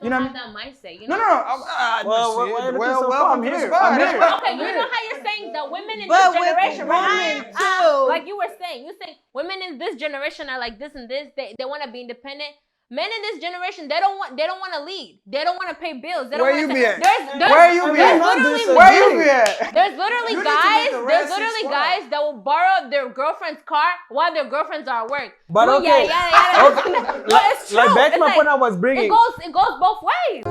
guys don't have that mindset. You know? I'm here. Okay, you know how you're saying the women in this generation, right? Like you were saying, women in this generation are like this and this. They want to be independent. Men in this generation, they don't want to lead. They don't want to pay bills. They don't Where you be at? Where you be at? There's literally guys that will borrow their girlfriend's car while their girlfriends are at work. But okay, No, it's true. Like back to my point I was bringing. It goes both ways.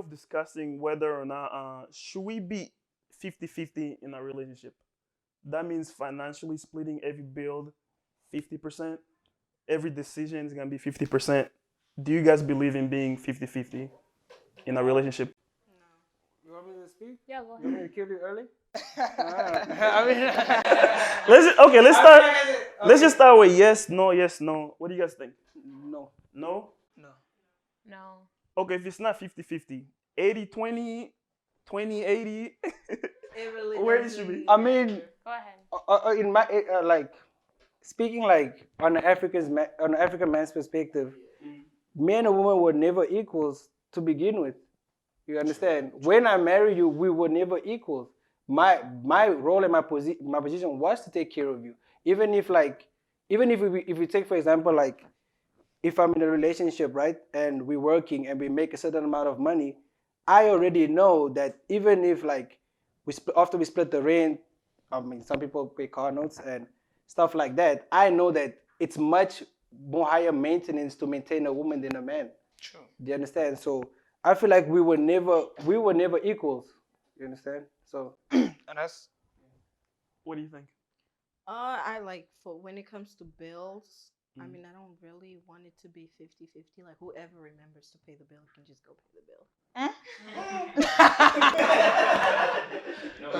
Discussing whether or not should we be 50-50 in a relationship. That means financially splitting every bill 50%. Every decision is going to be 50%. Do you guys believe in being 50-50 in a relationship? No. You want me to speak? Yeah, go ahead. You want me to kill you early? Let's just start with yes, no. What do you guys think? No. No? No. Okay, if it's not 50-50, 80-20, 20-80, really where it should be? I mean, go ahead. In my like speaking like on an African man's perspective, men and women were never equals to begin with. You understand? When I marry you, we were never equals. My role and my position was to take care of you. Even if we take for example like if I'm in a relationship, right, and we're working and we make a certain amount of money, I already know that even if like after we split the rent, I mean some people pay car notes and stuff like that, I know that it's much more higher maintenance to maintain a woman than a man. True. Do you understand? So I feel like we were never equals. You understand? So and that's what do you think? I like for when it comes to bills. I mean, I don't really want it to be 50-50. Like, whoever remembers to pay the bill can just go pay the bill.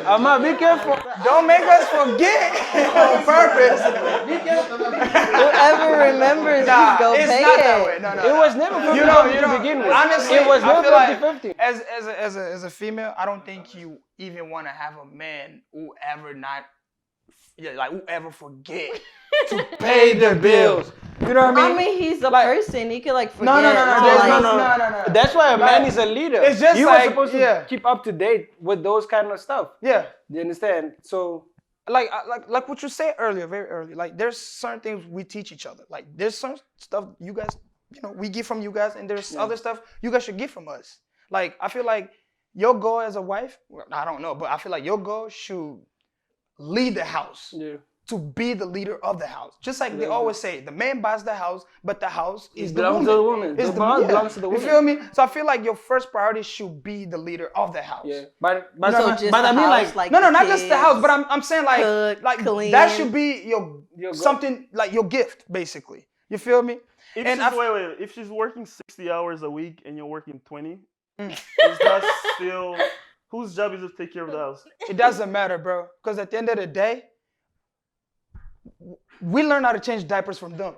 Amar, be careful. Don't make us forget on purpose. Be careful. Whoever remembers, just go it's pay not it. that way. No. It was never 50-50 to begin with. Honestly, it was I feel never 50-50. As a female, I don't think you even want to have a man whoever forget to pay their bills. You know what I mean? I mean, he's a person. He can like forget. No. That's why a man is a leader. It's just he was supposed to keep up to date with those kind of stuff. Yeah. Do you understand? So, like what you said earlier, very early. Like, there's certain things we teach each other. Like, there's some stuff you guys, we get from you guys, and there's other stuff you guys should get from us. Like, I feel like your goal as a wife, well, I don't know, but I feel like your goal should lead the house. Yeah. To be the leader of the house. Just like they always say, the man buys the house, but the house is the woman. To the woman. It's the house belongs to the woman. You feel me? So I feel like your first priority should be the leader of the house. Yeah. But so just I mean like no, not just the house, but I'm saying like clean. that should be your something like your gift, basically. You feel me? If she's working 60 hours a week and you're working 20, is that still whose job is it to take care of the house? It doesn't matter, bro. Because at the end of the day, we learn how to change diapers from them.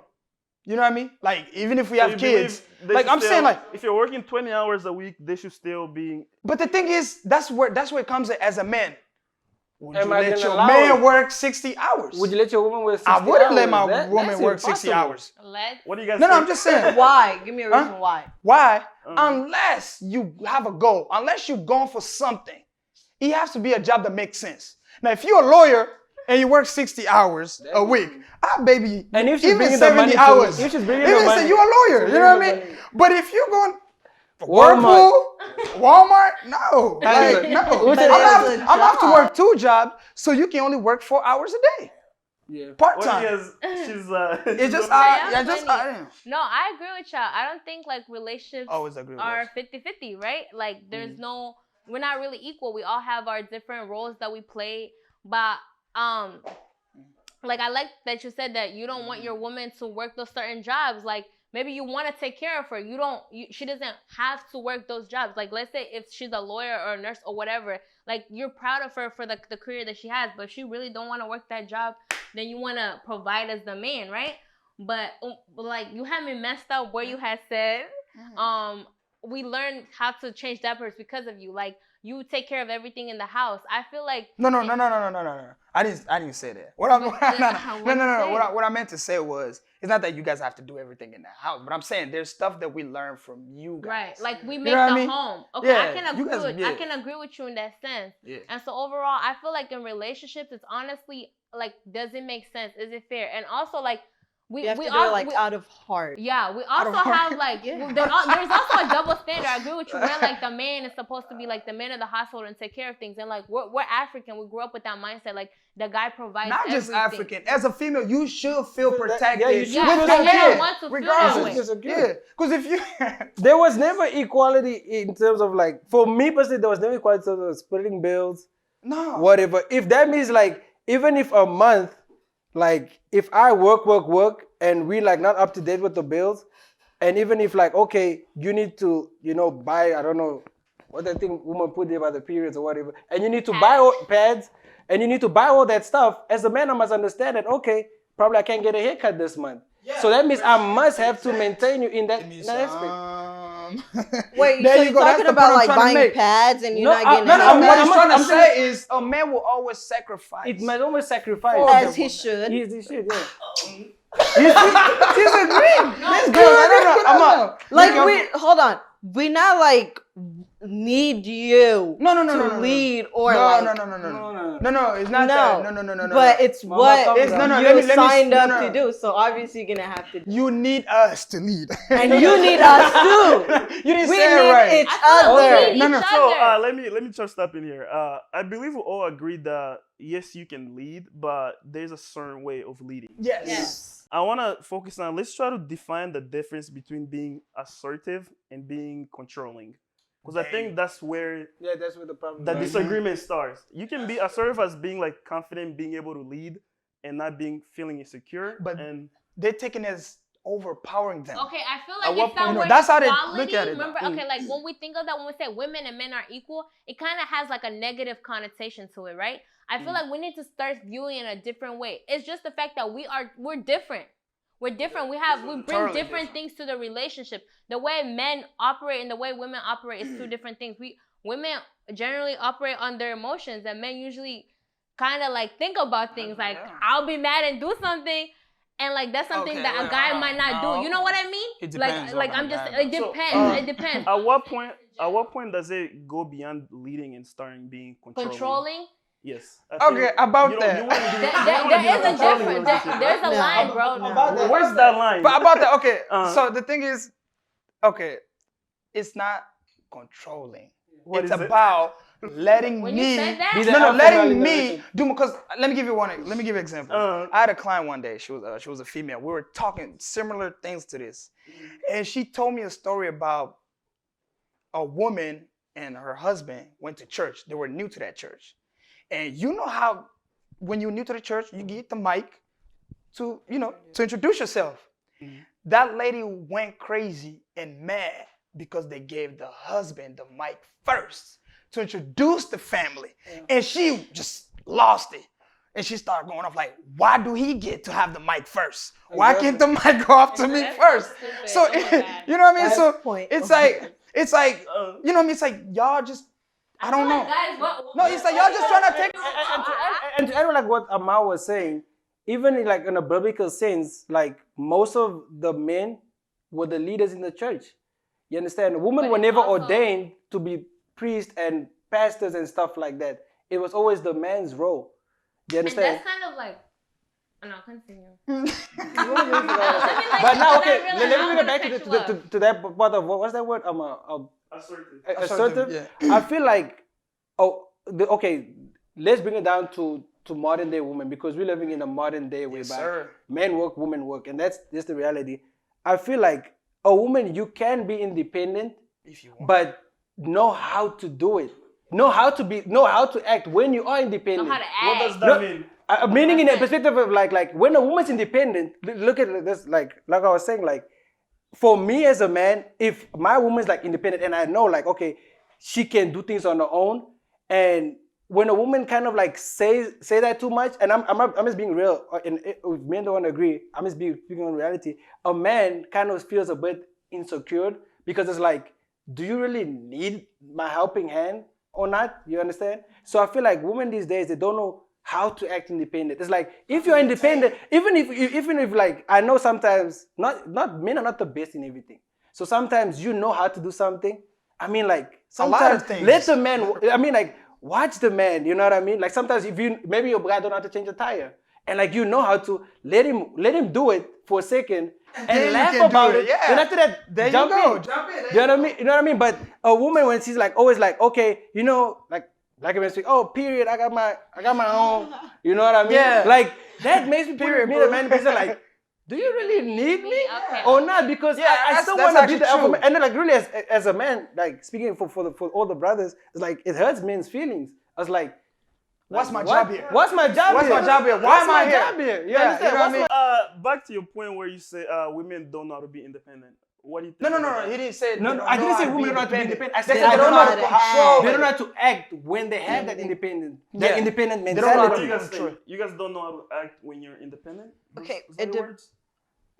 You know what I mean? Like, even if we have kids. Like, I'm saying, like, if you're working 20 hours a week, they should still be. But the thing is, that's where it comes in as a man. Would you Am I let gonna your allow man it? work 60 hours? Would you let your woman work 60 hours? I wouldn't let my woman work 60 hours. What do you guys No, think? I'm just saying. Why? Give me a reason why. Why? Unless you have a goal. Unless you're going for something. It has to be a job that makes sense. Now, if you're a lawyer and you work 60 hours a week, baby, and if she's even bringing 70 the money hours, if she's bringing even the money, say you're a lawyer, you know what I mean? But if you're going for Walmart, no. Like, no. I'm off to work 2 jobs, so you can only work 4 hours a day. Yeah. Part-time. It's just, No, I agree with y'all. I don't think like relationships always agree with are 50-50, right? Like there's we're not really equal. We all have our different roles that we play. But like I like that you said that you don't want your woman to work those certain jobs. Like maybe you want to take care of her. She doesn't have to work those jobs. Like, let's say if she's a lawyer or a nurse or whatever, like, you're proud of her for the career that she has, but if she really don't want to work that job, then you want to provide as the man, right? But like, you had me messed up where you had said, we learned how to change diapers because of you. Like, you take care of everything in the house. I feel like no. I didn't say that. What I meant to say was, it's not that you guys have to do everything in the house, but I'm saying there's stuff that we learn from you guys. Right, like we make the home. Okay, yeah, I can agree with you in that sense. Yeah. And so overall, I feel like in relationships, it's honestly like, does it make sense? Is it fair? And also, like, we do it like out of heart. Yeah, we also have like there's also a double standard. I agree with you. Where like the man is supposed to be like the man of the household and take care of things, and like we're African. We grew up with that mindset. Like, the guy provides. Not just everything. African. As a female, you should feel protected. Yeah, you should with feel your kid, want to feel regardless. that way. Yeah, because if you there was never equality in terms of like, for me personally, there was never equality in terms of splitting bills. No. Whatever. If that means like, even if a month, like if I work, and we like not up to date with the bills, and even if like, okay, you need to, buy, I don't know what that thing woman put there about the periods or whatever, and you need to buy all pads, and you need to buy all that stuff. As a man, I must understand that, okay, probably I can't get a haircut this month. Yeah, so that means I must have to maintain you in that aspect. Wait, so you're talking about like buying pads and you're not getting what I'm trying to say is a man will always sacrifice. It might always sacrifice. As he should. He should, yeah. She's agreeing. This girl, hold on. We not like need you to lead or no, it's not that. No. But it's what you signed up to do. So obviously you're gonna have to. You need us to lead, and you need us too. You didn't say it right. Each other. No. So let me just step in here. I believe we all agree that yes, you can lead, but there's a certain way of leading. Yes. I want to focus on, let's try to define the difference between being assertive and being controlling. Because I think that's where the problem. The disagreement starts. You can be assertive as being like confident, being able to lead, and not feeling insecure. But they're taken as overpowering them. Okay, I feel like it's that word that's how they equality. look at it. Remember, okay, like when we think of that, when we say women and men are equal, it kind of has like a negative connotation to it, right? I feel like we need to start viewing it in a different way. It's just the fact that we're different. We're different. We bring totally different things to the relationship. The way men operate and the way women operate is two different things. Women generally operate on their emotions, and men usually kind of like think about things like, I'll be mad and do something. And like that's something that a guy might not do. You know what I mean? It depends. It depends. It depends. At what point does it go beyond leading and starting being controlling? Yes. Okay, about that. There is a difference. There's a line, bro. Where's that line? But about that, okay. So the thing is, okay, it's not controlling. It's about letting me. Letting me do. Because let me give you an example. I had a client one day. She was a female. We were talking similar things to this, and she told me a story about a woman and her husband went to church. They were new to that church. And you know how when you're new to the church, you get the mic to introduce yourself. Mm-hmm. That lady went crazy and mad because they gave the husband the mic first to introduce the family. Yeah. And she just lost it. And she started going off like, why do he get to have the mic first? Why can't the mic go off to me first? So, you know what I mean? So it's like, you know what I mean? It's like, y'all just, I don't know. No, it's like y'all just trying to take. And to add like what Amar was saying, even in a biblical sense, like most of the men were the leaders in the church. You understand? Women were never ordained to be priests and pastors and stuff like that. It was always the man's role. You understand? And that's kind of like. No, continue. But now, okay, let me get back to that part of what's that word? Assertive. Yeah. I feel like, let's bring it down to modern day women, because we're living in a modern day whereby men work, women work, and that's just the reality. I feel like a woman, you can be independent if you want, but know how to do it. Know how to act when you are independent. Know how to act. What does that mean? Meaning in a perspective of like when a woman's independent, look at this, like I was saying, like for me as a man, if my woman's like independent and I know like, okay, she can do things on her own, and when a woman kind of like say that too much, and I'm just being real, and if men don't want to agree, I'm just speaking on reality. A man kind of feels a bit insecure because it's like, do you really need my helping hand or not? You understand? So I feel like women these days, they don't know how to act independent. It's like, if you're independent, even if like, I know sometimes not men are not the best in everything. So sometimes you know how to do something. I mean, like, sometimes let the man. I mean, like, watch the man. You know what I mean? Like, sometimes if you maybe your brother don't know how to change a tire, and like you know how to let him do it for a second and laugh about it. Yeah. Then after that, there jump you go. in. Jump in. You know what I mean? You know what I mean? But a woman, when she's like always like, okay, you know, like a man speak, oh, period, I got my own. You know what I mean? Yeah. Like, that makes me Period, me bro. the man person like, do you really need me Okay. or not? Because Yeah, I still that's want to be the actually alpha true. man. And then like really as a man, like speaking for all the brothers, it's like it hurts men's feelings. I was like, What's my what? job here? What's my job What's here? my job here? Why What's am I my here? job here? You Yeah, understand? you know what I What's mean? Back to your point where you say women don't know how to be independent. What do you think? No. He didn't say. No, I didn't say women don't know how to be independent. I They said said I don't know how to control. control. They don't know how to act when they have that independent, Yeah. independent They don't know how What do mentality. you guys Control. think? You guys don't know how to act when you're independent? Okay, Is that it the de- words?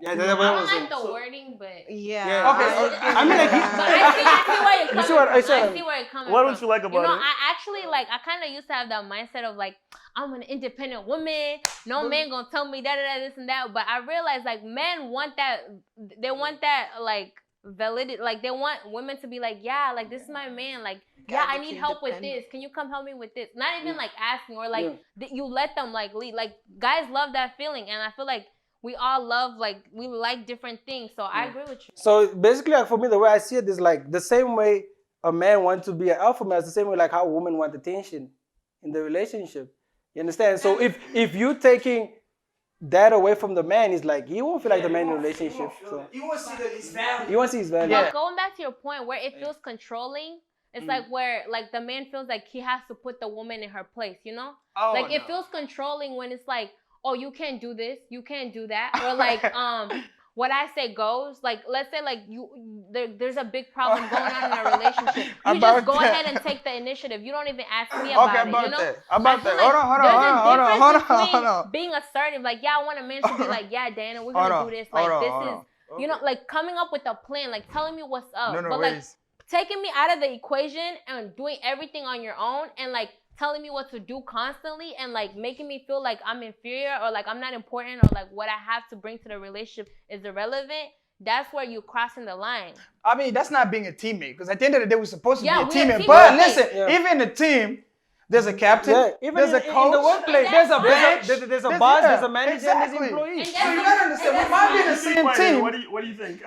Yeah, I that's what I don't was like saying. the wording, but Yeah. Yeah. Okay, I mean, like, but I see where you're coming You see what I from. said? I see where you're coming What from. don't you like You about know, it? I actually like. I kind of used to have that mindset of like, I'm an independent woman. No man gonna tell me that, this and that. But I realized like men want that. They want that like validity. Like they want women to be like, yeah, like this is my man. Like yeah, I need help with this. Can you come help me with this? Not even like asking or like you let them like lead. Like guys love that feeling, and I feel like we all love like we like different things. So I agree with you. So basically, like, for me, the way I see it is like the same way a man wants to be an alpha male, it's the same way like how women want attention in the relationship. You understand? So if you taking that away from the man, it's like he won't feel like the man in the relationship. So You want to see that his value. you want to see his value. But going back to your point where it feels controlling, it's like where like the man feels like he has to put the woman in her place, you know? Oh, like it no. feels controlling when it's like, oh, you can't do this, you can't do that, or like what I say goes. Like let's say like there's a big problem going on in a relationship. You About just go that. ahead and take the initiative. You don't even ask me about Okay, it. about You know? that. About I feel that. Hold on. there's a difference between Hold on. being assertive, like yeah, I want a man to be like, yeah, Dana, we're Hold gonna on, do this. Like hold on, this hold is, on. you know, like coming up with a plan, like telling me what's up. No, but wait. like taking me out of the equation and doing everything on your own and like telling me what to do constantly and like making me feel like I'm inferior or like I'm not important or like what I have to bring to the relationship is irrelevant. That's where you're crossing the line. I mean, that's not being a teammate because at the end of the day, we're supposed to Yeah, be a we're a teammate. teammate. But Yeah. listen, Yeah. even a team, there's a captain, Yeah, even there's a coach, in the workplace, there's a That's bench, there's a boss, yeah, there's a manager, and exactly. there's employees. And So you gotta understand, we might be in the same What team. do you think?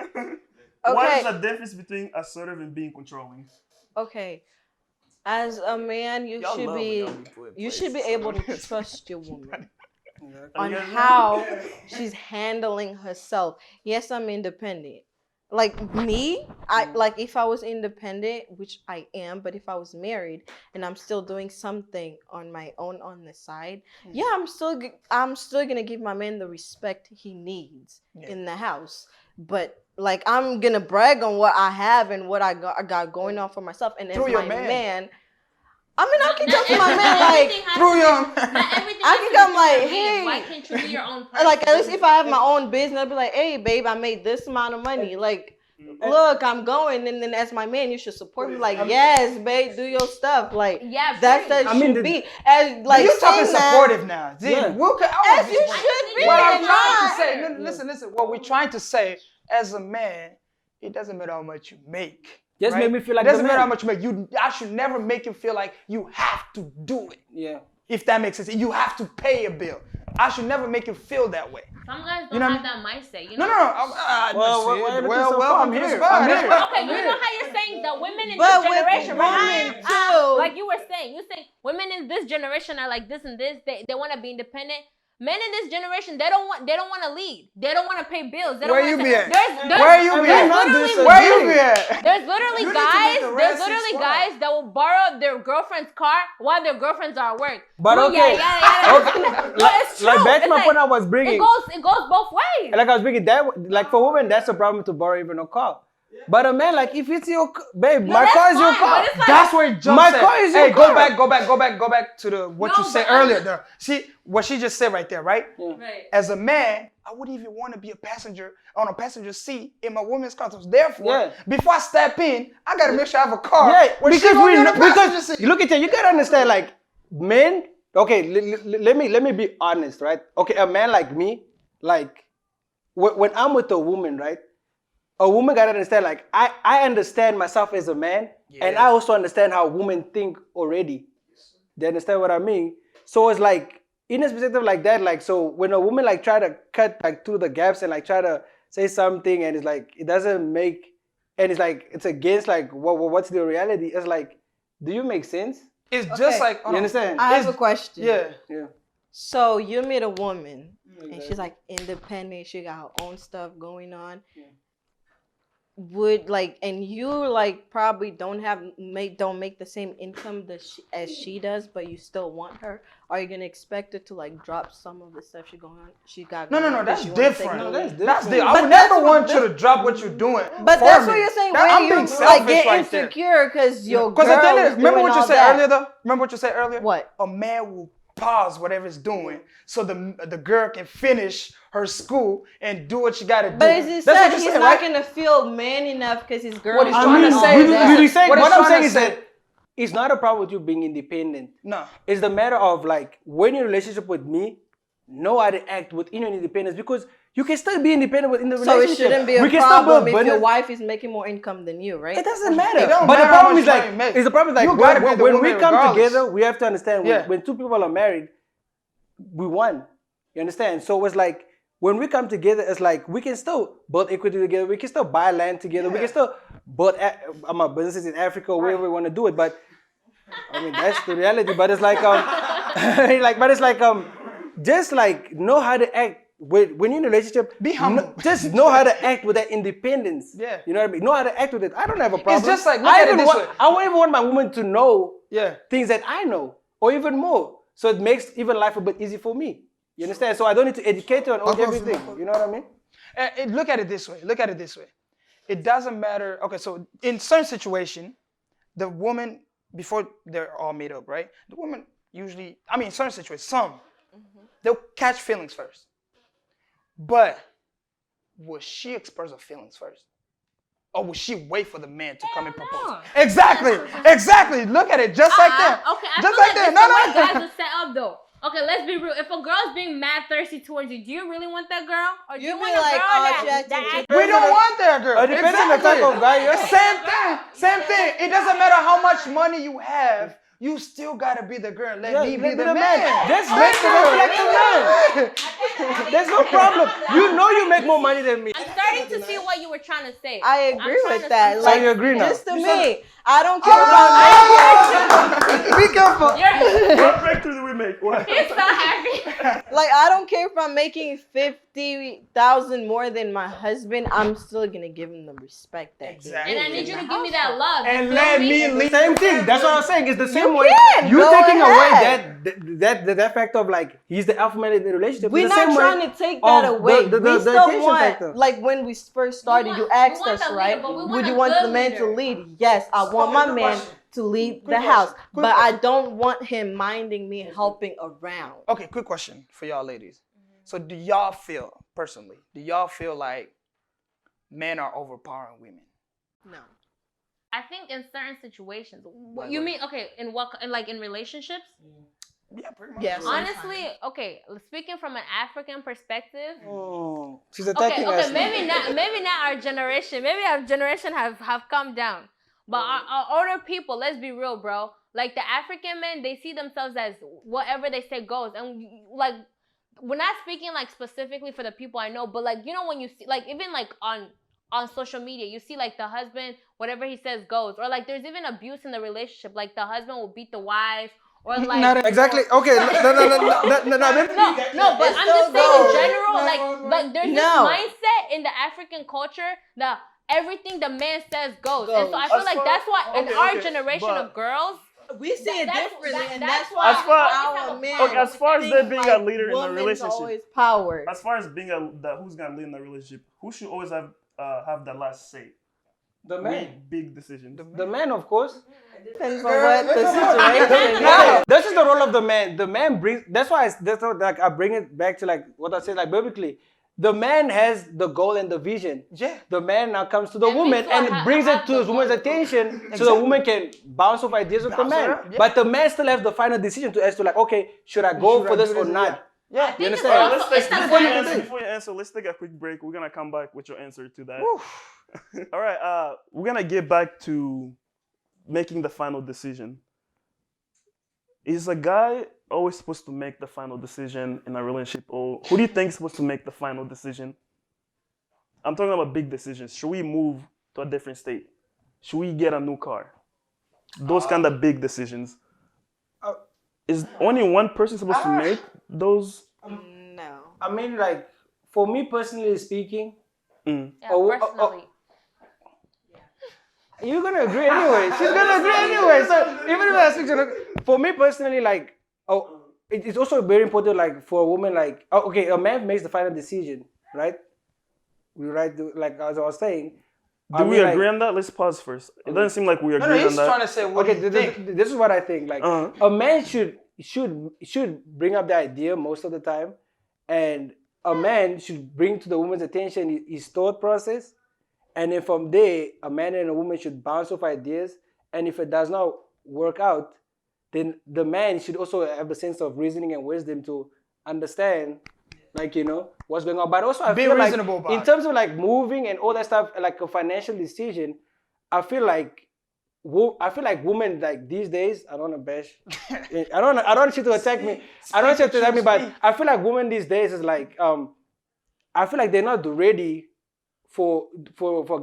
Okay. What is the difference between assertive and being controlling? Okay. As a man, you should be able to trust your woman on Yeah. how she's handling herself. Yes, I'm independent. Like me, I like if I was independent, which I am, but if I was married and I'm still doing something on my own on the side, yeah, I'm still gonna give my man the respect he needs in the house. But like I'm gonna brag on what I have and what I got going on for myself, and as Through your my man. man, I mean, I can Not talk to my everything- man like. everything has Through to your be- Not everything I has can to be come through like, your man. hey. Why can't you be your own person? Like at least if I have my own business, I'd be like, hey babe, I made this amount of money. Like, look, I'm going, and then as my man, you should support me. Like, yes, babe, do your stuff. Like, Yeah, that's period. that I mean, should be. As like You're talking saying that- supportive now. See, Yeah. As you should be. What I'm and trying to not- say, listen. What we're trying to say, as a man, it doesn't matter how much you make. Just right? make me feel like it doesn't the matter how man. much you make. I should never make you feel like you have to do it. Yeah. If that makes sense, you have to pay a bill. I should never make you feel that way. Some guys don't You know have what that mindset. You No, know? no. I'm here. I'm here. Okay, you know how you're saying the women in But this with generation, right? women too. Like you were saying, women in this generation are like this and this. They want to be independent. Men in this generation, they don't want to lead. They don't want to pay bills. They don't Where want you to be at? There's Where you be at? Where you be at? There's literally You need to make guys. a There's racist literally squad. guys that will borrow their girlfriend's car while their girlfriends are at work. But Oh, okay, But it's true. like back to It's my like, point I was bringing. it goes both ways. Like I was bringing that, like for women, that's a problem to borrow even a car. But a man, like if it's your babe, my that's car is your fine, car. but it's like- That's where it jumps My at. car is your Hey, car. go back to the what you No, said but earlier. I'm- There. See what she just said right there, right? Right. As a man, I wouldn't even want to be a passenger on a passenger seat in my woman's car. So therefore, Yeah. before I step in, I gotta make sure I have a car. Yeah, where she because gonna we be in know, the passenger because seat. you look at you gotta understand, like men. Okay, let me be honest, right? Okay, a man like me, like when I'm with a woman, right? A woman gotta understand, like I understand myself as a man, and I also understand how women think already. They understand what I mean. So it's like in a perspective like that, like so when a woman like try to cut like through the gaps and like try to say something and it's like it doesn't make, and it's like it's against like what's the reality? It's like, do you make sense? It's Okay. just like You understand? I have a question. yeah. Yeah. So you meet a woman and she's like independent, she got her own stuff going on. Would like, and you like probably don't make the same income as she does, but you still want her. Are you gonna expect her to like drop some of the stuff she got? No, going on that's because you wanna take different. the that's lead? different. That's the. I But would that's never what want you to drop what you're doing. But for that's me. what you're saying. That- When I'm you being like selfish get right there. insecure because your Because girl at the end, is remember doing what you all said that. earlier, though. Remember what you said earlier. What? A man will pause whatever he's doing so the girl can finish her school and do what she got to do. But as he That's said, what you're he's saying, not right? gonna feel man enough because his girl What is he's doing trying to all say is that. that- what he's I'm trying saying to is say- that it's not a problem with you being independent. No. It's the matter of like when you're in a relationship with me, know how to act within your independence because you can still be independent within the So it relationship. shouldn't be a We can still problem build if your business. wife is making more income than you, right? It doesn't matter. It don't But the matter how problem much is like, money you make. it's the problem is like You gotta be the when we woman come regardless. together, we have to understand Yeah. when two people are married, we won. You understand? So it's like when we come together, it's like we can still build equity together. We can still buy land together. We can still build my businesses in Africa, wherever we want to do it. But I mean, that's the reality. But it's like just like know how to act. When you're in a relationship, Be humble. just know how to act with that independence. Yeah. You know what I mean? Know how to act with it. I don't have a problem. just like, look at it this way. I won't even want my woman to know Yeah. things that I know, or even more. So it makes even life a bit easy for me. You understand? So I don't need to educate her on everything. You know what I mean? Look at it this way. Look at it this way. It doesn't matter. Okay, so in certain situation, the woman, before they're all made up, right? The woman usually, I mean, in certain situations, they'll catch feelings first. But will she express her feelings first? Or will she wait for the man to come and propose? Exactly. Look at it, just like that. Okay, I Just feel like like that. it's the way guys are set up though. Okay, let's be real. If a girl's being mad thirsty towards you, do you really want that girl? Or do you You want be a like, girl oh, that Jack, We don't want that girl. It depends on the type of guy you're. Same thing. It doesn't matter how much money you have. You still gotta be the girl. Let me be the man. Just make the reflect the man. There's no problem. You know you make more money than me. I'm starting to see what you were trying to say. I agree I'm trying with to that. see- So you agree now? Just to me, I don't care if Be careful. What breakthrough do we make? What? He's so happy. like I don't care if I'm making 50,000 more than my husband. I'm still gonna give him the respect that Exactly. And I need you to give me that love. And You let feel me The lead. same thing. That's what I'm saying. It's the same You way. can. You Go taking ahead. away that fact of like he's the alpha male in the relationship. We're It's the not same trying way to take that of away. the We still attention want, factor. like when we first started, We you want- asked we want us, the right? leader, but we Would want you a want good the man leader. to lead? Yes, I want my man to lead the house, but I don't want him minding me helping around. Okay, quick question for y'all ladies. So do y'all feel, personally, like men are overpowering women? No. I think in certain situations. You mean okay? In relationships? Yeah, pretty much. Yes. Honestly, okay. Speaking from an African perspective. Oh, she's attacking Okay, us. maybe not our generation. Maybe our generation have come down. But our older people, let's be real, bro. Like the African men, they see themselves as whatever they say goes. And like, we're not speaking like specifically for the people I know, but like, you know, when you see, like, even like on social media, you see like the husband, whatever he says goes. Or like there's even abuse in the relationship. Like the husband will beat the wife, or like Not exactly. Okay. No. no, but I'm just saying in general, like there's this mindset in the African culture that everything the man says goes. And so I feel like that's why in our generation of girls, we see it differently, and that's As why far- our men okay, as far as there being a like leader in the woman's relationship, always power. as far as being who's gonna lead in the relationship, who should always have the last say? The man. Big decisions. The man, of course. Depends on what the situation is. This is the role of the man. The man brings. That's why. Like I bring it back to like what I said, like biblically. The man has the goal and the vision. Yeah. The man now comes to the And woman me too, and brings it to the woman's attention, so the woman can bounce off ideas with the man. Yeah. But the man still has the final decision as to like, okay, should I go for this or not? Yeah. You it's understand? also- it's not Before you answer, let's take a quick break. We're gonna come back with your answer to that. All right. We're gonna get back to making the final decision. Is a guy always supposed to make the final decision in a relationship, or who do you think is supposed to make the final decision? I'm talking about big decisions. Should we move to a different state? Should we get a new car? Those kind of big decisions. Is only one person supposed to make those? No. I mean, like for me personally speaking, Yeah, Oh, personally. you're gonna agree anyway. She's gonna agree anyway. So even if I speak to her, for me personally, like, it's also very important, like, for a woman, like, okay, a man makes the final decision, right? Like as I was saying. Do we agree on that? Let's pause first. It doesn't seem like we agree on he's that. trying to say what Okay, do you think? this is what I think. Like, a man should bring up the idea most of the time, and a man should bring to the woman's attention his thought process. And then from there, a man and a woman should bounce off ideas. And if it does not work out, then the man should also have a sense of reasoning and wisdom to understand, like, what's going on. But also, I Be feel reasonable like, about in terms of like moving and all that stuff, like a financial decision, I feel like women like these days. I don't want to bash. I don't want you to attack me. I don't want you to attack me, but I feel like women these days is like I feel like they're not ready for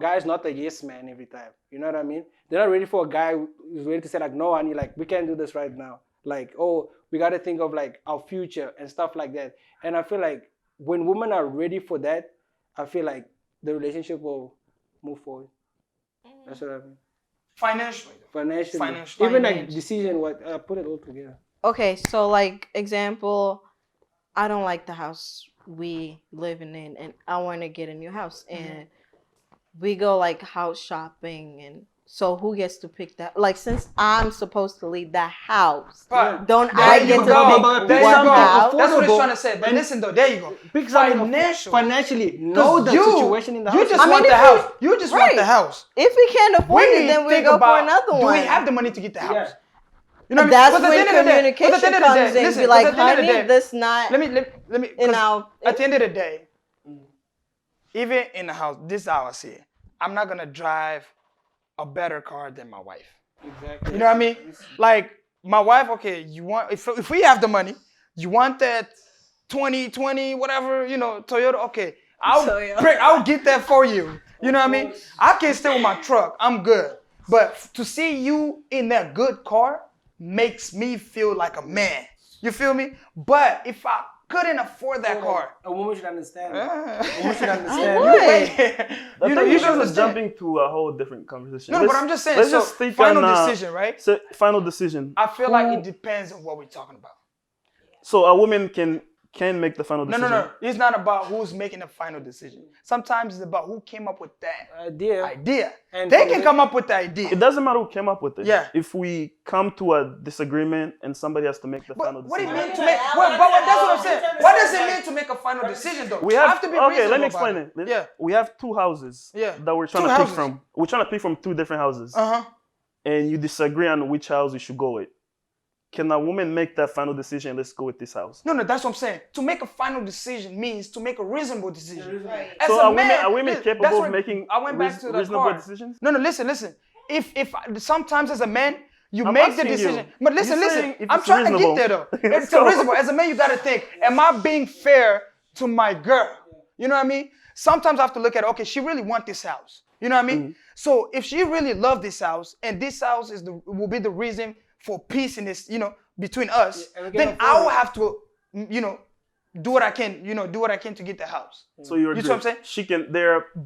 guys not a yes man every time. You know what I mean? They're not ready for a guy who's ready to say like, no, honey, like we can't do this right now. Like, oh, we got to think of like our future and stuff like that. And I feel like when women are ready for that, I feel like the relationship will move forward. That's what I mean. Financially. Even like decision, put it all together. Okay, so like example, I don't like the house we living in, and I want to get a new house, and we go like house shopping, and so who gets to pick that? Like, since I'm supposed to leave that house, don't I get to pick what house? That's what he's trying to say. But listen though, there you go. Financially, know the situation in the house. You just want the house. You just want the house. If we can't afford it, then we go for another one. Do we have the money to get the house? Yeah. You know, that's when communication comes in. Be like, honey, this not. Let me. At the end of the day, Mm. even in the house, this is how I see it. I'm not gonna drive a better car than my wife. Exactly. You know what I mean? Like my wife. Okay, you want if we have the money, you want that 2020 whatever, Toyota. Okay, I'll get that for you. You know what I mean? I can stay with my truck. I'm good. But to see you in that good car makes me feel like a man. You feel me? But if I couldn't afford that car, a woman should understand. A woman should understand. you should just jumping to a whole different conversation. No, but I'm just saying. Let's So just think final on, decision, right? So final decision. I feel like it depends on what we're talking about. So a woman can make the final decision. No. It's not about who's making the final decision. Sometimes it's about who came up with that idea. And they can come up with the idea. It doesn't matter who came up with it. Yeah. If we come to a disagreement and somebody has to make the final What do decision. you mean to make? That's what I'm saying. What does it mean to make a final decision, though? We have to be okay. Let reasonable me explain about it. Yeah. We have two houses. Yeah. That we're trying Two to pick houses. from. We're trying to pick from two different houses. And you disagree on which house we should go with. Can a woman make that final decision? Let's go with this house. No, that's what I'm saying. To make a final decision means to make a reasonable decision. Right. As So a are man, women that's capable what- of making I went back to the reasonable car. decisions? No, listen. If sometimes as a man you I'm make the asking you. decision, but listen. You're saying if I'm it's trying to reasonable. get there though. It's reasonable. As a man, you got to think: am I being fair to my girl? You know what I mean? Sometimes I have to look at, okay, she really wants this house. You know what I mean? So if she really loved this house, and this house will be the reason for peace in this, between us, then I will have to, do what I can, to get the house. So you agree? You see what I'm saying? She can,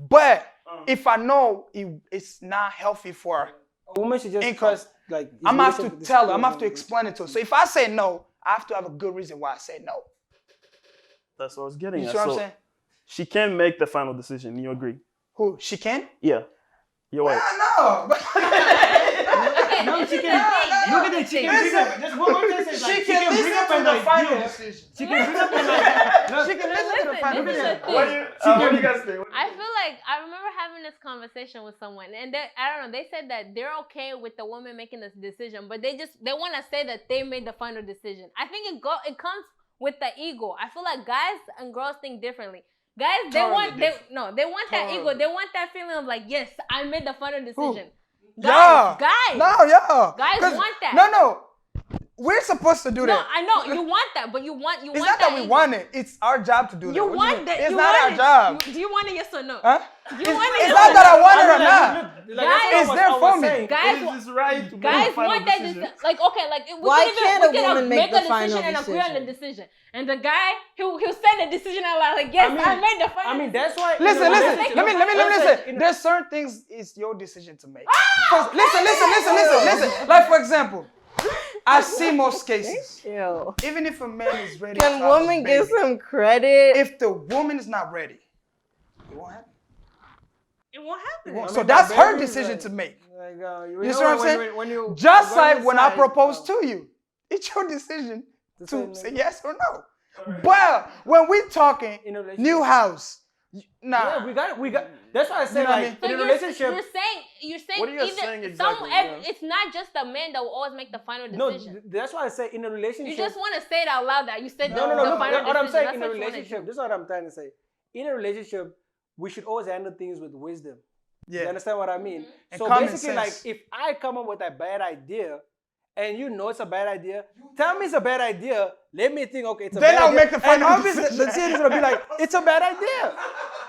But if I know it's not healthy for her, a woman should just trust, like, I'm gonna have to tell her, I'm gonna have to explain it to her. So if I say no, I have to have a good reason why I say no. That's what I was getting You at. see what I'm So saying? she can make the final decision. You agree? Who? She can? Yeah. Your wife. No. No, she can. Look at it. She can bring up. Just one more thing. She can listen to the final decision. She can bring up an idea. She can listen to the final decision. What do you guys think? I feel like I remember having this conversation with someone, and I don't know. They said that they're okay with the woman making this decision, but they want to say that they made the final decision. I think it comes with the ego. I feel like guys and girls think differently. Guys, they want that ego. They want that feeling of like, yes, I made the final decision. Guys, guys want that. No. We're supposed to do that. No, I know you want that, but you want it's not that we want it. It's our job to do that. You want that. It's not our job. Do you want it? Yes or no? Huh? Do you want it? It's not that I want it or not. Guys, it's there for me. Guys want that decision. Like, okay, like Why can't a woman make the final and agree on the decision? decision, and the guy he'll say the decision out loud, like, yes, I made the final. I mean, that's why. Listen. Let me listen. There's certain things it's your decision to make. Listen. Like, for example, I see most cases. Ew. Even if a man is ready, Can women get some credit? If the woman is not ready, it won't happen. It won't happen. So that's her decision to make. Like, you see what I'm saying? Just like when I propose to you, it's your decision to say yes or no. But when we talking new house, nah. Yeah, we got. That's why I say, like, in a relationship. You're saying what are you saying exactly? It's not just the man that will always make the final decision. No, that's why I say in a relationship. You just want to say it out loud that you said no. the Look, final what I'm decision. saying in a relationship. This is what I'm trying to say. In a relationship, we should always handle things with wisdom. Yeah. You understand what I mean? And so common basically, sense. like, if I come up with a bad idea, and you know it's a bad idea, tell me it's a bad idea. Let me think, okay, it's a bad idea. Then I'll make the final and decision. obviously, the decision is gonna be like, it's a bad idea.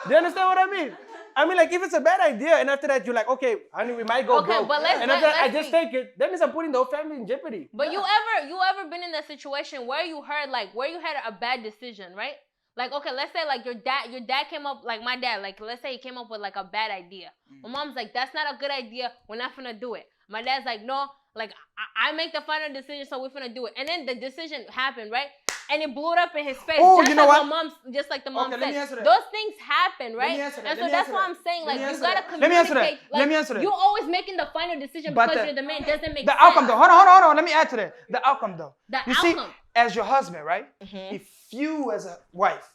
Do you understand what I mean? I mean, like, if it's a bad idea, and after that you're like, okay, honey, we might go broke. But and after that, I just take it. That means I'm putting the whole family in jeopardy. But you ever been in that situation where you had a bad decision, right? Like, okay, let's say like your dad came up, like my dad, like let's say he came up with like a bad idea. My mom's like, that's not a good idea. We're not gonna do it. My dad's like, no, like I make the final decision, so we're gonna do it. And then the decision happened, right? And it blew it up in his face. Oh, just you know like what? Just like the mom Okay, let me said. answer that. Those things happen, right? Let me answer that. And so Let me that's answer why that. I'm saying, like, Let me you answer gotta that. communicate. Let me answer that. Like, Let me answer that. You always making the final decision But because you're the man. Doesn't make the sense. outcome though. Hold on. Let me add to that. The outcome though. See, as your husband, right? Mm-hmm. If you as a wife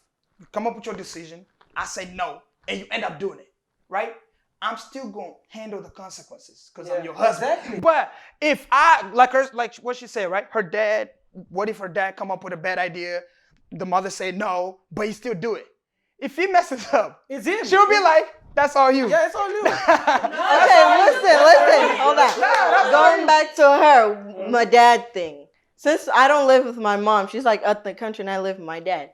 come up with your decision, I say no, and you end up doing it, right? I'm still gonna handle the consequences because I'm your husband. Exactly. But if I like what she said, right? Her dad. What if her dad come up with a bad idea? The mother say no, but he still do it. If he messes up, It's him. she'll be like, "That's all you." Yeah, it's all you. Okay, listen. Hold on. Going back to her, my dad thing. Since I don't live with my mom, she's like up the country, and I live with my dad.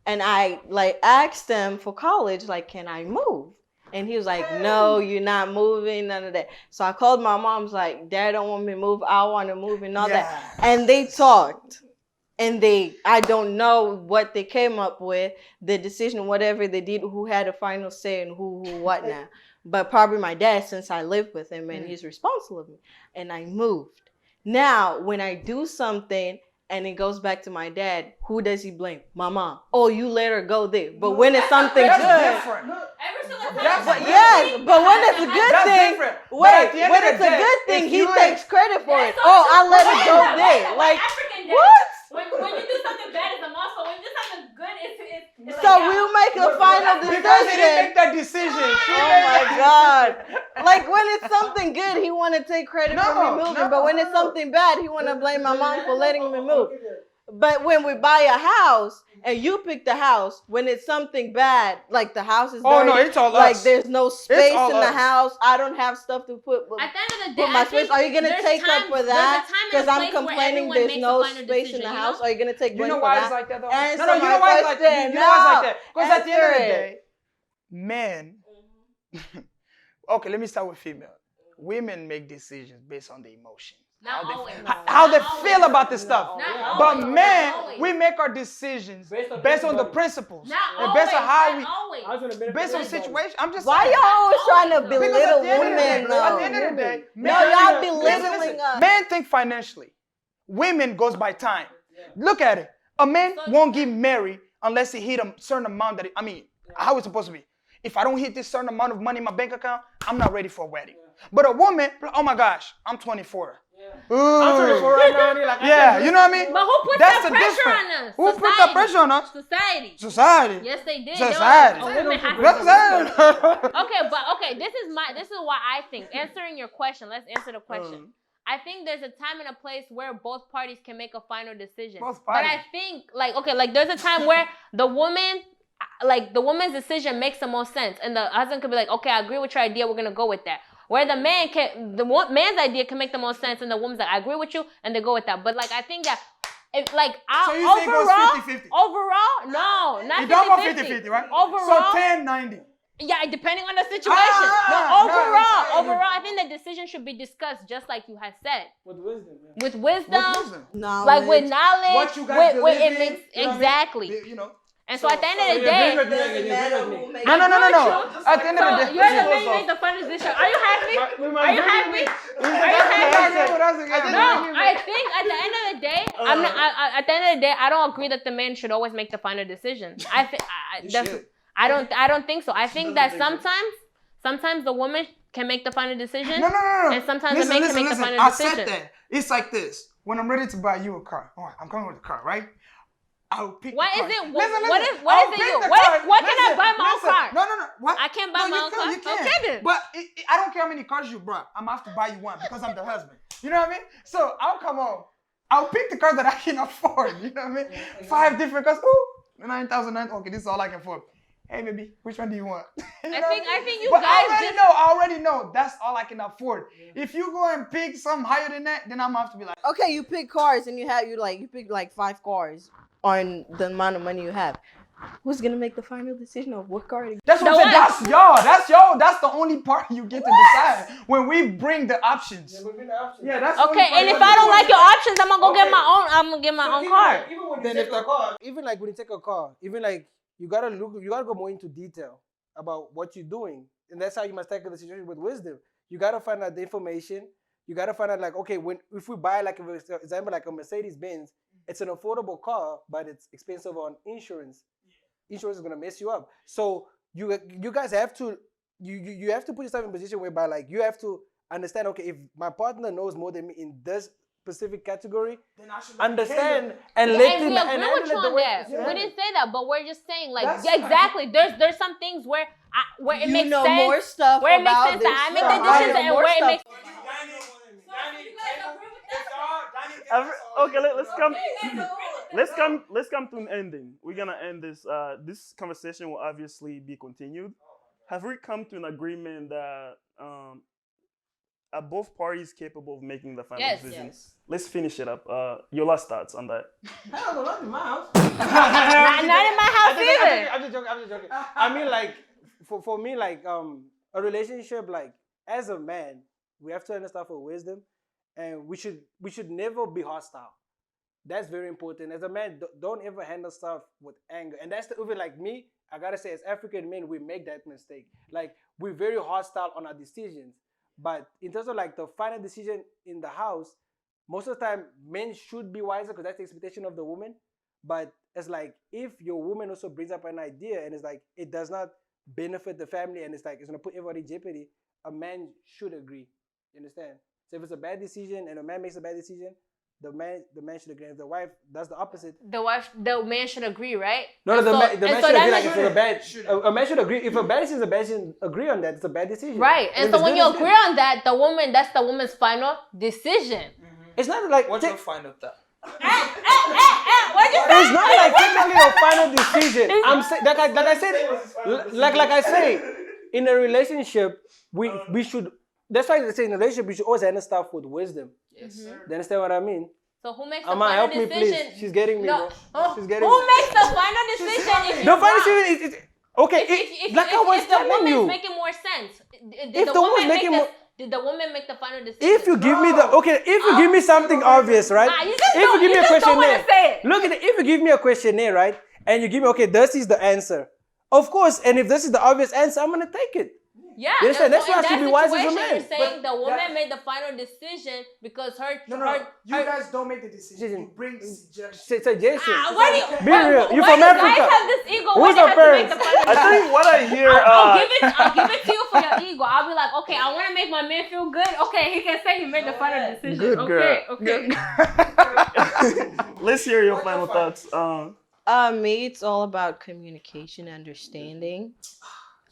And I like asked him for college, like, can I move? And he was like, no, you're not moving, none of that. So I called my mom's like, Dad don't want me to move, I want to move and all that. And they talked. And I don't know what they came up with, the decision, whatever they did, who had a final say and who what now. But probably my dad, since I live with him and he's responsible of me. And I moved. Now, when I do something and it goes back to my dad, who does he blame? My mom. Oh, you let her go there. But when it's something good. Different. Every single But yes, but when it's a good thing, wait, when it's a good thing, he takes credit for it. Oh, I let it go there. Like, what? When you do something bad, it's a muscle. When you do something good, it's So we'll make a final Because he didn't decision. make that decision. Oh my God. Like when it's something good, he want to take credit for me moving. But when it's something bad, he want to blame my mom for letting me move. But when we buy a house and you pick the house, when it's something bad, like the house is dirty, Oh, no, it's all like us. there's no space all in the us. house, I don't have stuff to put. At the end of the day, Put my I space. think Are you gonna there's take times- up for there's a that? time and a Because I'm place where complaining everyone there's makes a no final space in decision, the you house. know? Are you gonna take You blame know for why that? it's like that though? Answer No, you my know why it's like that. question. You know why it's like No. that? Because at the end of the Answer day, men, Okay, let me start with female. Women make decisions based on the emotions. Not always. How they feel about this stuff. Not But always. men, Not always. we make our decisions based on the principles. Not and always. based on how we, Not always. based on the situation. I'm just Why saying. y'all always trying to Because belittle at the end of the day, women? at the end of the day, No, y'all belittling us. Men think financially. Women goes by time. Look at it. A man won't get married unless he hit a certain amount that, how it's supposed to be. If I don't hit this certain amount of money in my bank account, I'm not ready for a wedding. But a woman, oh my gosh, I'm 24. I'm 24 right now. Like, Yeah, you know what I mean? But who put That's that the pressure difference. on us? Who put that pressure on us? Society. Society. Yes, they did. Society. A woman has to. Society. Okay. This is what I think. Answering your question. Let's answer the question. I think there's a time and a place where both parties can make a final decision. Both But parties. I think there's a time where the woman's decision makes the most sense, and the husband could be like, okay, I agree with your idea. We're gonna go with that. Where the man's idea can make the most sense, and the woman's like, I agree with you, and they go with that. But I think that. So you think it goes 50-50? Overall, no, not 50-50. You don't go 50-50, right? Overall, So 10-90. yeah, depending on the situation. Overall, I think the decision should be discussed just like you had said. With wisdom. With wisdom, Knowledge. like with knowledge, What you guys believe it in, makes you know what I mean? exactly. You know. And so at the end of the day, No. At the end of the day. you're the man who made the final decision. Are you happy? Are you happy? No, I think at the end of the day, at the end of the day, I don't agree that the man should always make the final decision. I don't think so. I think that sometimes the woman can make the final decision. No. And sometimes the man can make the final decision. I said that. It's like this. When I'm ready to buy you a car, I'm coming with a car, right? I'll pick What the is car. it? Listen, What is it you? What can I buy my own car? No. What? I can't buy my own car? You can. Okay then. But I don't care how many cars you brought. I'm have to buy you one because I'm the husband. You know what I mean? So I'll come home. I'll pick the car that I can afford. You know what I mean? 5 different cars. Ooh, 9,009. Okay, this is all I can afford. Hey, baby, which one do you want? I think you but guys I already know that's all I can afford. If you go and pick something higher than that, then I'm gonna have to be like, Okay, you pick cars and you pick like 5 cars on the amount of money you have. Who's gonna make the final decision of what car to that's what I'm saying. That's y'all. That's y'all. That's the only part you get to decide when we bring the options. Yeah, that's the only Okay, part and you if I don't do. like your options, I'm gonna go get my own. I'm gonna get my own car. Even when you take a car, even like when you take a car, even like you gotta go more into detail about what you're doing, and that's how you must tackle the situation with wisdom. You gotta find out the information. You gotta find out okay, if we buy like for example like a Mercedes Benz, it's an affordable car, but it's expensive on insurance. Insurance is gonna mess you up. So you guys have to you have to put yourself in a position whereby like you have to understand, okay, if my partner knows more than me in this specific category, Then I should understand and let And him we agree with you on that. We didn't say that, but we're just saying exactly. There's some things where it makes sense. more stuff Where it makes about sense this that I make stuff. the decisions and More where it stuff. makes. Okay, let's come to an ending. We're gonna end this. This conversation will obviously be continued. Have we come to an agreement that are both parties capable of making the final decision? Yes. Let's finish it up. Your last thoughts on that. not in my house. Not in my house either. I'm just joking. I mean, like, for me, like, a relationship, like, as a man, we have to understand for wisdom, and we should never be hostile. That's very important. As a man, don't ever handle stuff with anger. And that's even like me, I gotta say, as African men, we make that mistake. Like, we're very hostile on our decisions. But in terms of like the final decision in the house, most of the time, men should be wiser because that's the expectation of the woman. But it's like, if your woman also brings up an idea and it's like, it does not benefit the family and it's like, it's going to put everybody in jeopardy, a man should agree. You understand? So if it's a bad decision and a man makes a bad decision, the man should agree. If the wife does the opposite, The man should agree, right? no, the man should agree. Like, if it's a bad, a man should agree. If a bad decision is a bad decision, agree on that. It's a bad decision. Right. And so when you agree on that, that's the woman's final decision. It's not like What's your final thought? What'd you say? it's not like technically a final decision. I'm saying like I say, in a relationship, we should. That's why they say in a relationship we should always handle stuff with wisdom. Yes, sir. Do you understand what I mean? So who makes the Amma, final help me, decision? please. She's getting me, No. bro. She's getting Who me. makes the final decision if The you final want? decision is Okay, like I was if the telling woman's you. making more sense, If the woman's making more. Did the woman make the final decision? If you give me if you give me something obvious, right? Nah, If you give me a don't questionnaire, wanna say it. look at it. If you give me a questionnaire, right, and you give me, okay, this is the answer, of course. And if this is the obvious answer, I'm gonna take it. Yeah, You understand? That's so why I in should that be wise as a situation, man. you're saying But the woman that- made the final decision because You guys don't make the decision. You bring suggestions. Suggestion. why do you, Be real. You why from do Africa? guys have this ego? Who's Why they our have to make parents? the final I decision? think what I hear. I'll give it to you for your ego. I'll be like, okay, I want to make my man feel good. Okay, he can say he made the final decision. Good girl. Okay. Let's hear your final thoughts. Me, it's all about communication, understanding.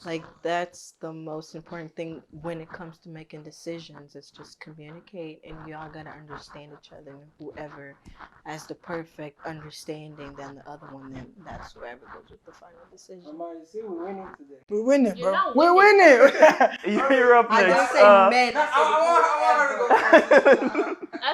Like, that's the most important thing when it comes to making decisions. It's just communicate, and y'all gotta understand each other. And whoever has the perfect understanding, then the other one, then that's whoever goes with the final decision. Amar, you see, we're winning today. We're winning, You're bro. not We're winning. winning. You're up I didn't next. say men.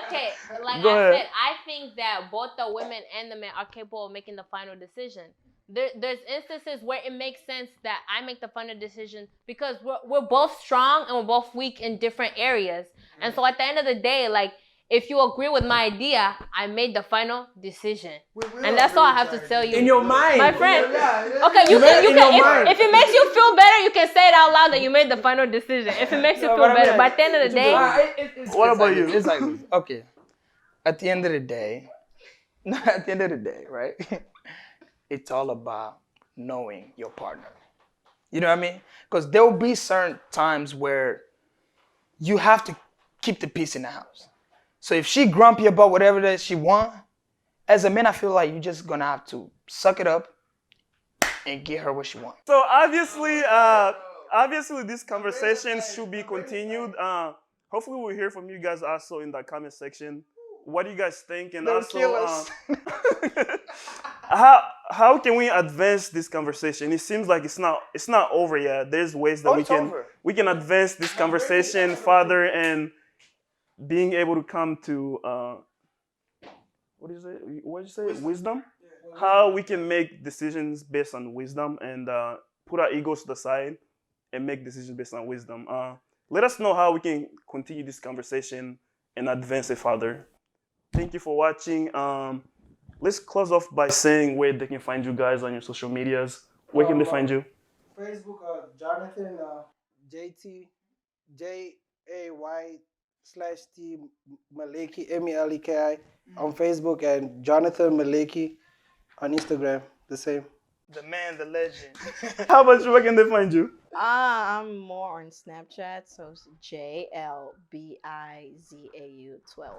Okay, like Go I ahead. said, I think that both the women and the men are capable of making the final decision. There's instances where it makes sense that I make the final decision because we're both strong and we're both weak in different areas. And so at the end of the day, like, if you agree with my idea, I made the final decision. And that's all I have to tell you. In your mind. My friend. Okay, You made it in your mind. if it makes you feel better, you can say it out loud that you made the final decision. If it makes you feel but I mean, better. But at the end of the day, What about you? It's like, okay. At the end of the day, right? It's all about knowing your partner. You know what I mean? Because there will be certain times where you have to keep the peace in the house. So if she grumpy about whatever that she want, as a man, I feel like you're just gonna have to suck it up and get her what she wants. So obviously, this conversation should be continued. Hopefully, we'll hear from you guys also in the comment section. What do you guys think? And They'll also, kill us. how can we advance this conversation? It seems like it's not over yet. There's ways that we can advance this conversation further and being able to come to what is it? What did you say? Wisdom. How we can make decisions based on wisdom and put our egos to the side and make decisions based on wisdom. Let us know how we can continue this conversation and advance it further. Thank you for watching. Let's close off by saying where they can find you guys on your social medias. Where can they find you? Facebook, Jonathan, JT, JAY/T Meleki, MELEKI on Facebook, and Jonathan Meleki on Instagram, the same. The man, the legend. How about you? Where can they find you? I'm more on Snapchat, so it's JLBIZAU12.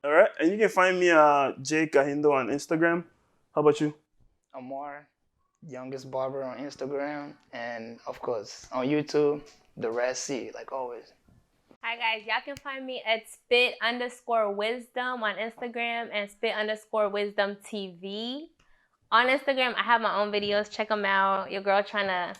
All right, and you can find me jkahindo on Instagram. How about you? Amar, youngest barber on Instagram, and of course on YouTube, the Red Sea, like always. hi guys, y'all can find me at spit_wisdom on Instagram and spit_wisdom TV. On Instagram, I have my own videos. Check them out. Your girl trying to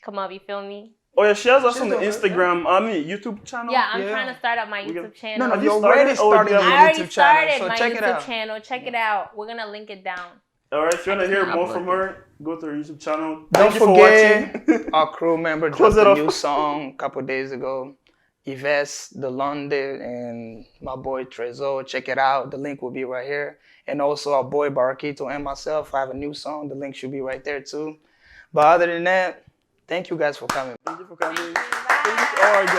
come up, you feel me? Oh yeah, she has also an Instagram, YouTube channel. Yeah, I'm trying to start up my YouTube channel. No, Have you you already started? started your I already YouTube channel, started so my check it YouTube out. channel. Check it out. We're gonna link it down. All right, if you want to hear can more upload from her, go to her YouTube channel. Don't Thank you for forget, watching. our crew member Close dropped it a off. new song a couple days ago. Yves De London and my boy Treyz. Check it out. The link will be right here. And also our boy Barakito and myself. I have a new song. The link should be right there too. But other than that, thank you guys for coming. Thank you for coming. Thank you. All right, guys.